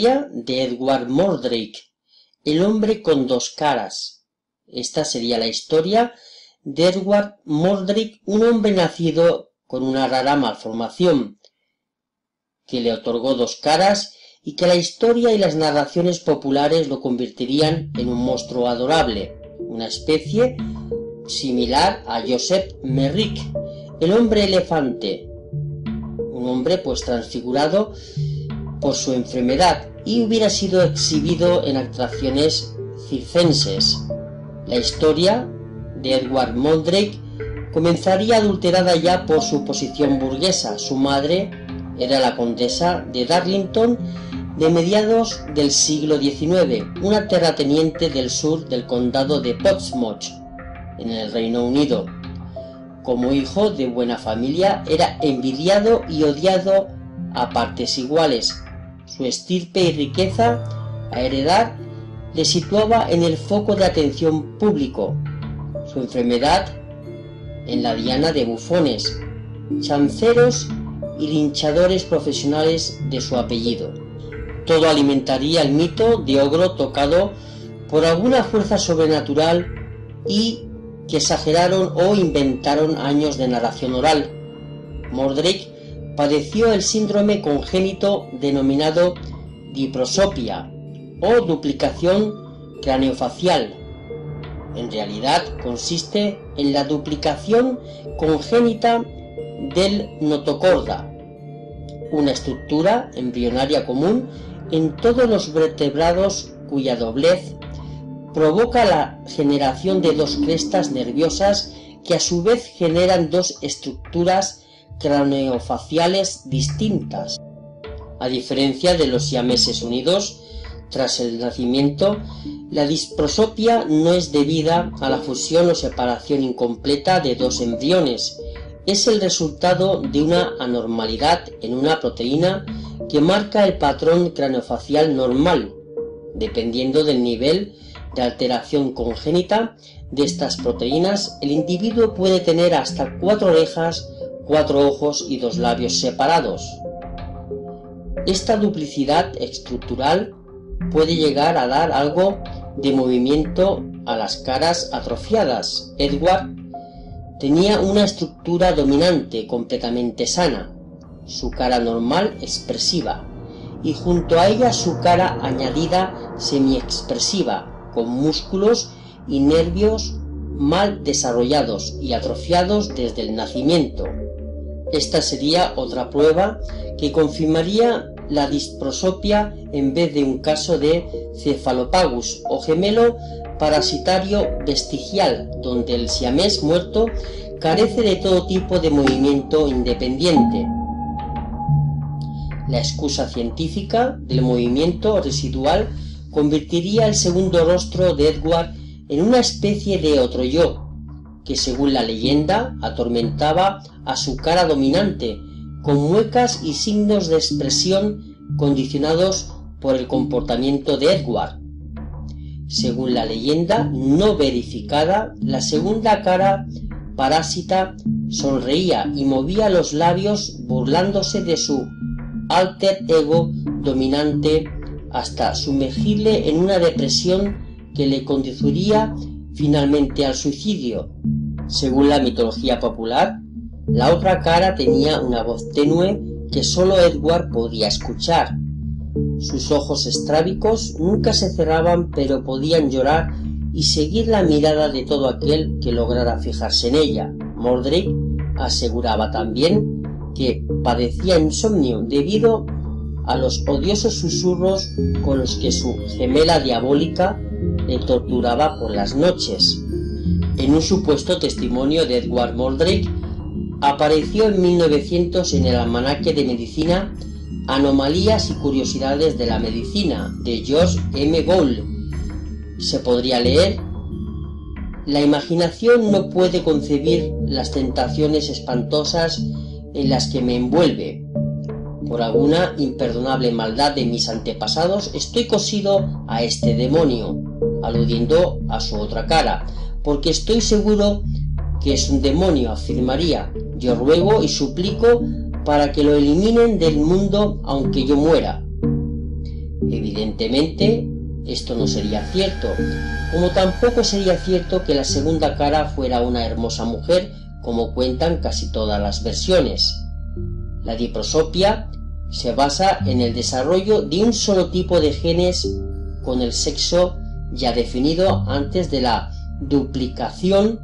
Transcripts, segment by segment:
historia de Edward Mordrake, el hombre con dos caras. Esta sería la historia de Edward Mordrake, un hombre nacido con una rara malformación que le otorgó dos caras y que la historia y las narraciones populares lo convertirían en un monstruo adorable, una especie similar a Joseph Merrick, el hombre elefante, un hombre pues transfigurado por su enfermedad, y hubiera sido exhibido en atracciones circenses. La historia de Edward Mordrake comenzaría adulterada ya por su posición burguesa. Su madre era la condesa de Darlington de mediados del siglo XIX, una terrateniente del sur del condado de Portsmouth, en el Reino Unido. Como hijo de buena familia, era envidiado y odiado a partes iguales. Su estirpe y riqueza a heredar le situaba en el foco de atención público. Su enfermedad en la diana de bufones, chanceros y linchadores profesionales de su apellido. Todo alimentaría el mito de ogro tocado por alguna fuerza sobrenatural y que exageraron o inventaron años de narración oral. Mordrake padeció el síndrome congénito denominado diprosopia o duplicación craneofacial. En realidad consiste en la duplicación congénita del notocorda, una estructura embrionaria común en todos los vertebrados cuya doblez provoca la generación de dos crestas nerviosas que a su vez generan dos estructuras craneofaciales distintas. A diferencia de los siameses unidos tras el nacimiento, la disprosopia no es debida a la fusión o separación incompleta de dos embriones. Es el resultado de una anormalidad en una proteína que marca el patrón craneofacial normal. Dependiendo del nivel de alteración congénita de estas proteínas, el individuo puede tener hasta 4 orejas, 4 ojos y 2 labios separados. Esta duplicidad estructural puede llegar a dar algo de movimiento a las caras atrofiadas. Edward tenía una estructura dominante completamente sana, su cara normal expresiva, y junto a ella su cara añadida semiexpresiva, con músculos y nervios mal desarrollados y atrofiados desde el nacimiento. Esta sería otra prueba que confirmaría la disprosopia en vez de un caso de cefalopagus o gemelo parasitario vestigial, donde el siamés muerto carece de todo tipo de movimiento independiente. La excusa científica del movimiento residual convertiría el segundo rostro de Edward en una especie de otro yo, que según la leyenda atormentaba a su cara dominante, con muecas y signos de expresión condicionados por el comportamiento de Edward. Según la leyenda no verificada, la segunda cara parásita sonreía y movía los labios burlándose de su alter ego dominante hasta sumergirle en una depresión que le conduciría finalmente al suicidio. Según la mitología popular, la otra cara tenía una voz tenue que solo Edward podía escuchar. Sus ojos estrábicos nunca se cerraban, pero podían llorar y seguir la mirada de todo aquel que lograra fijarse en ella. Mordrake aseguraba también que padecía insomnio debido a los odiosos susurros con los que su gemela diabólica le torturaba por las noches. En un supuesto testimonio de Edward Mordrake apareció en 1900 en el Almanaque de Medicina Anomalías y Curiosidades de la Medicina, de George M. Gould. Se podría leer: la imaginación no puede concebir las tentaciones espantosas en las que me envuelve. Por alguna imperdonable maldad de mis antepasados estoy cosido a este demonio, aludiendo a su otra cara, porque estoy seguro que es un demonio, afirmaría. Yo ruego y suplico para que lo eliminen del mundo aunque yo muera. Evidentemente, esto no sería cierto, como tampoco sería cierto que la segunda cara fuera una hermosa mujer, como cuentan casi todas las versiones. La diprosopia se basa en el desarrollo de un solo tipo de genes con el sexo ya definido antes de la duplicación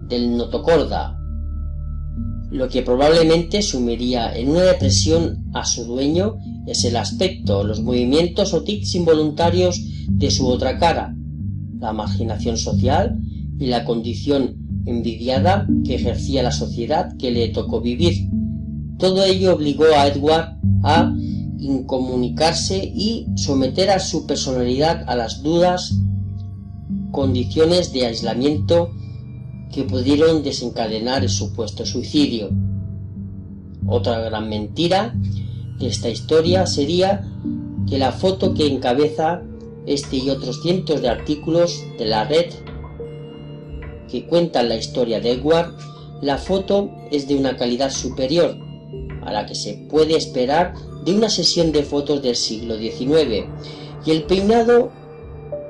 del notocorda, lo que probablemente sumiría en una depresión a su dueño es el aspecto, los movimientos o tics involuntarios de su otra cara, la marginación social y la condición envidiada que ejercía la sociedad que le tocó vivir. Todo ello obligó a Edward a incomunicarse y someter a su personalidad a las duras condiciones de aislamiento que pudieron desencadenar el supuesto suicidio. Otra gran mentira de esta historia sería que la foto que encabeza este y otros cientos de artículos de la red que cuentan la historia de Edward, la foto es de una calidad superior a la que se puede esperar de una sesión de fotos del siglo XIX, y el peinado,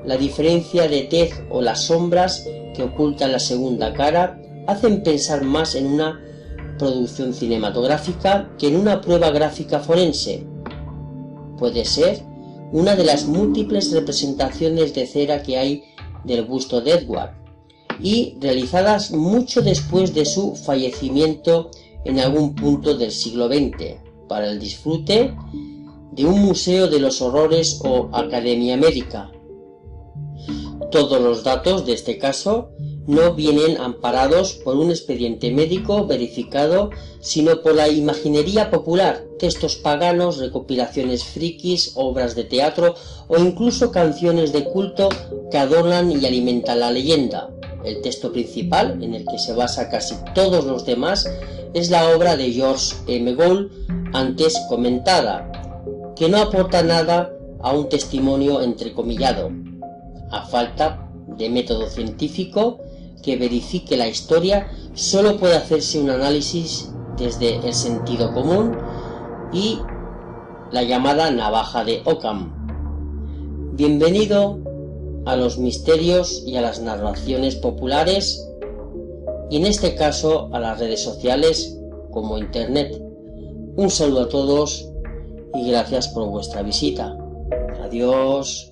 la diferencia de tez o las sombras que ocultan la segunda cara hacen pensar más en una producción cinematográfica que en una prueba gráfica forense. Puede ser una de las múltiples representaciones de cera que hay del busto de Edward, y realizadas mucho después de su fallecimiento en algún punto del siglo XX, para el disfrute de un museo de los horrores o academia médica. Todos los datos de este caso no vienen amparados por un expediente médico verificado, sino por la imaginería popular, textos paganos, recopilaciones frikis, obras de teatro o incluso canciones de culto que adornan y alimentan la leyenda. El texto principal, en el que se basa casi todos los demás, es la obra de George M. Gould, antes comentada, que no aporta nada a un testimonio entrecomillado, a falta de método científico que verifique la historia. Solo puede hacerse un análisis desde el sentido común y la llamada navaja de Occam. Bienvenido a los misterios y a las narraciones populares, y en este caso a las redes sociales como Internet. Un saludo a todos y gracias por vuestra visita. Adiós.